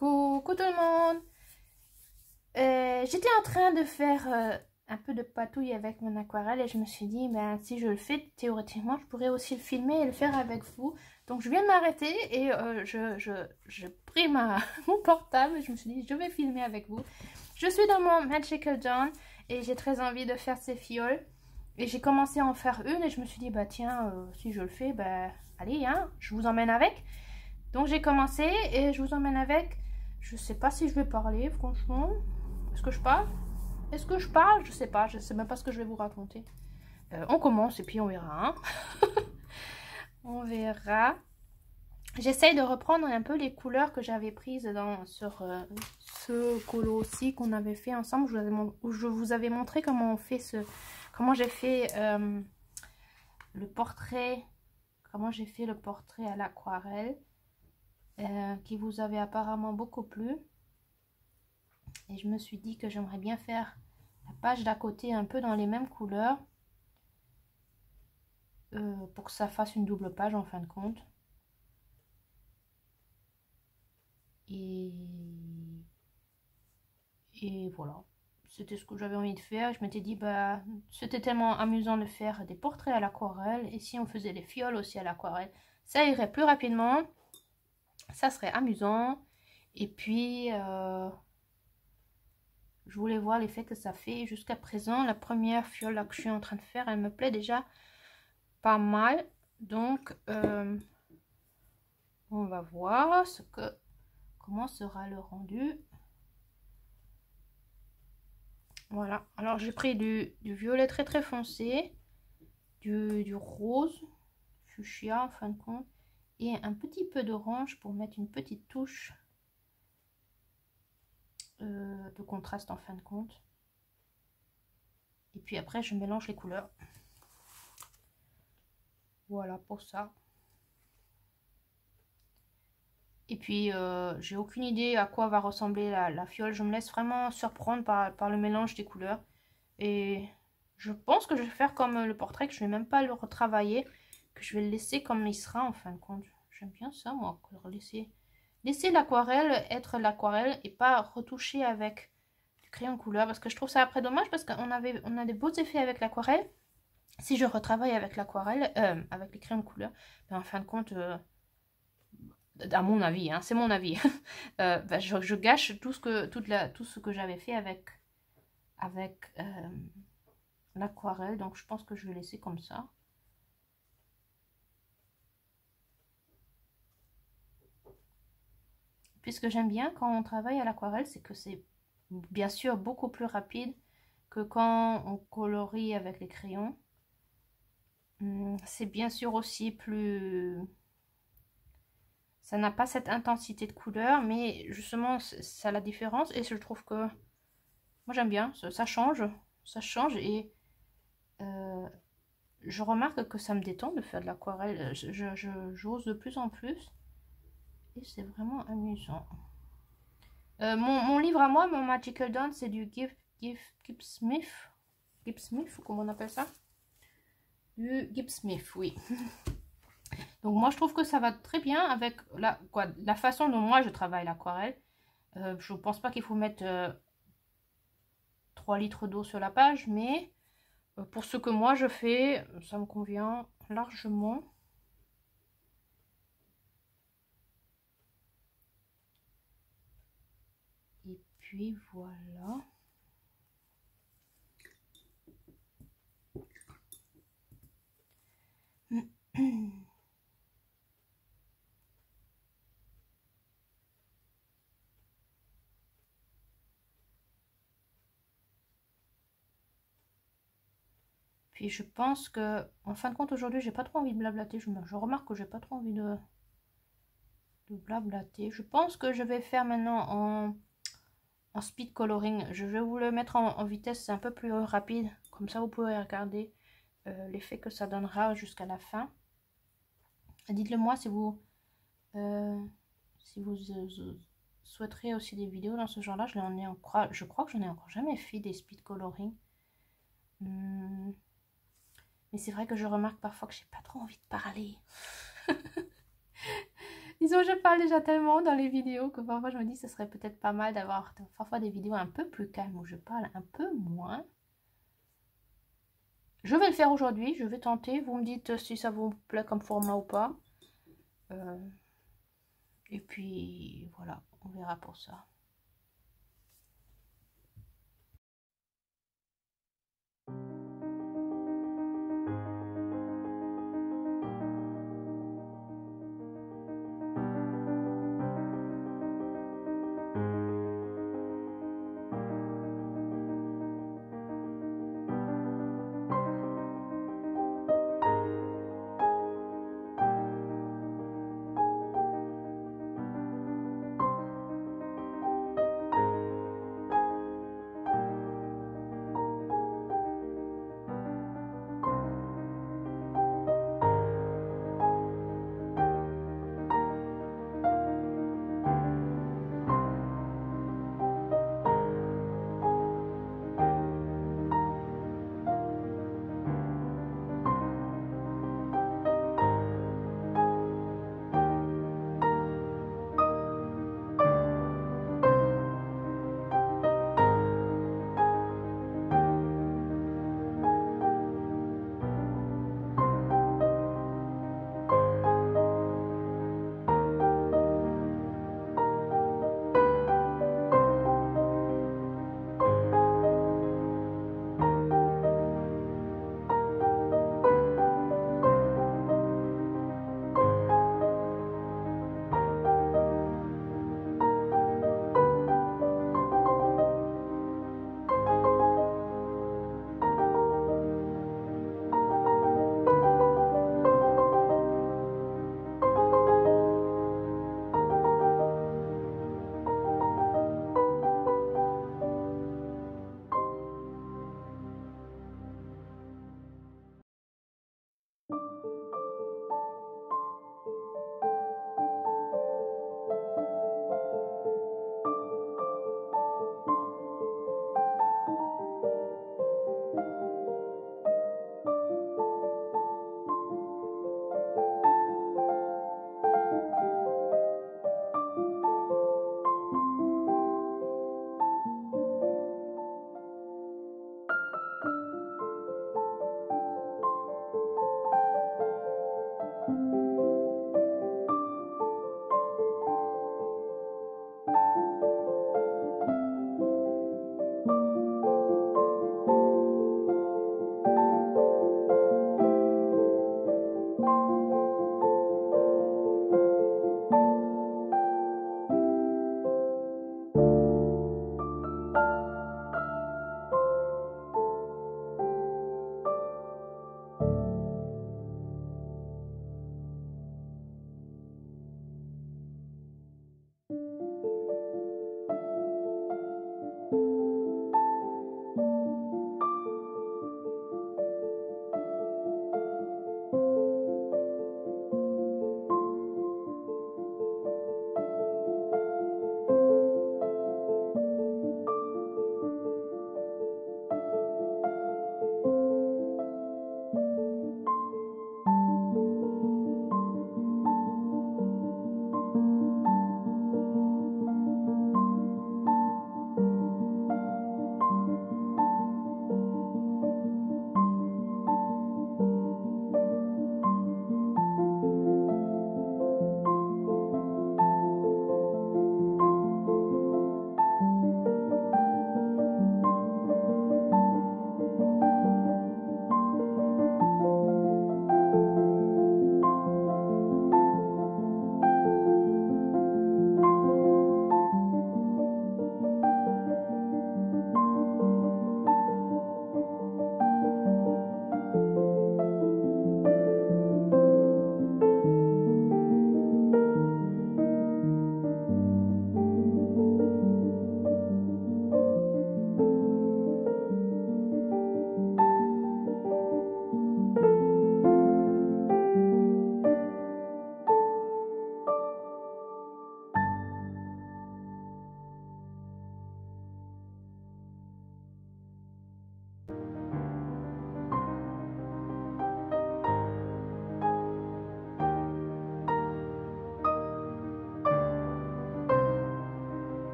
Coucou tout le monde. J'étais en train de faire un peu de patouille avec mon aquarelle et je me suis dit, ben, si je le fais, théoriquement, je pourrais aussi le filmer et le faire avec vous. Donc je viens de m'arrêter et je pris mon portable et je me suis dit, je vais filmer avec vous. Je suis dans mon Magical Dawn et j'ai très envie de faire ces fioles. Et j'ai commencé à en faire une et je me suis dit, bah tiens, si je le fais, bah allez, hein, je vous emmène avec. Donc j'ai commencé et je vous emmène avec. Je sais pas si je vais parler, franchement. Est-ce que je parle? Est-ce que je parle? Je sais pas, je sais même pas ce que je vais vous raconter. On commence et puis on verra. Hein. On verra. J'essaye de reprendre un peu les couleurs que j'avais prises sur ce colo-ci qu'on avait fait ensemble. Où je vous avais montré comment on fait comment j'ai fait le portrait. Comment j'ai fait le portrait à l'aquarelle. Qui vous avait apparemment beaucoup plu. Et je me suis dit que j'aimerais bien faire la page d'à côté un peu dans les mêmes couleurs. Pour que ça fasse une double page en fin de compte. Et voilà. C'était ce que j'avais envie de faire. Je m'étais dit, bah, c'était tellement amusant de faire des portraits à l'aquarelle. Et si on faisait des fioles aussi à l'aquarelle, ça irait plus rapidement. Ça serait amusant. Et puis, je voulais voir l'effet que ça fait. Jusqu'à présent, la première fiole là, que je suis en train de faire, elle me plaît déjà pas mal. Donc, on va voir comment sera le rendu. Voilà. Alors, j'ai pris du violet très très foncé, du rose, fuchsia en fin de compte, et un petit peu d'orange pour mettre une petite touche de contraste en fin de compte. Et puis après, je mélange les couleurs. Voilà pour ça. Et puis, j'ai aucune idée à quoi va ressembler la fiole. Je me laisse vraiment surprendre par le mélange des couleurs. Et je pense que je vais faire comme le portrait, que je ne vais même pas le retravailler. Que je vais le laisser comme il sera en fin de compte. J'aime bien ça, moi. Laisser l'aquarelle être l'aquarelle et pas retoucher avec du crayon couleur. Parce que je trouve ça après dommage parce qu'on a des beaux effets avec l'aquarelle. Si je retravaille avec l'aquarelle, avec les crayons de couleur, ben en fin de compte... à mon avis, hein, c'est mon avis. Bah, je gâche tout ce que j'avais fait avec l'aquarelle. Donc je pense que je vais laisser comme ça. Puis ce que j'aime bien quand on travaille à l'aquarelle, c'est que c'est bien sûr beaucoup plus rapide que quand on colorie avec les crayons. C'est bien sûr aussi plus... Ça n'a pas cette intensité de couleur, mais justement, ça a la différence. Et je trouve que... Moi, j'aime bien. Ça change. Ça change et... je remarque que ça me détend de faire de l'aquarelle. J'ose de plus en plus. Et c'est vraiment amusant. Mon livre à moi, mon Magical Dawn, c'est du Gibbs Smith. Gibbs Smith, comment on appelle ça? Du Gibbs Smith, oui. Donc moi, je trouve que ça va très bien avec la façon dont moi, je travaille l'aquarelle. Je ne pense pas qu'il faut mettre 3 litres d'eau sur la page, mais pour ce que moi, je fais, ça me convient largement. Et puis voilà. Puis je pense que, en fin de compte, aujourd'hui, j'ai pas trop envie de blablater. Je remarque que j'ai pas trop envie de blablater. Je pense que je vais faire maintenant en speed coloring. Je vais vous le mettre en vitesse, c'est un peu plus rapide. Comme ça, vous pouvez regarder l'effet que ça donnera jusqu'à la fin. Dites-le moi si vous souhaiterez aussi des vidéos dans ce genre-là. Je crois que je n'ai encore jamais fait des speed coloring. Mais c'est vrai que je remarque parfois que j'ai pas trop envie de parler. Disons, je parle déjà tellement dans les vidéos que parfois je me dis que ce serait peut-être pas mal d'avoir parfois des vidéos un peu plus calmes où je parle un peu moins. Je vais le faire aujourd'hui, je vais tenter. Vous me dites si ça vous plaît comme format ou pas. Et puis voilà, on verra pour ça.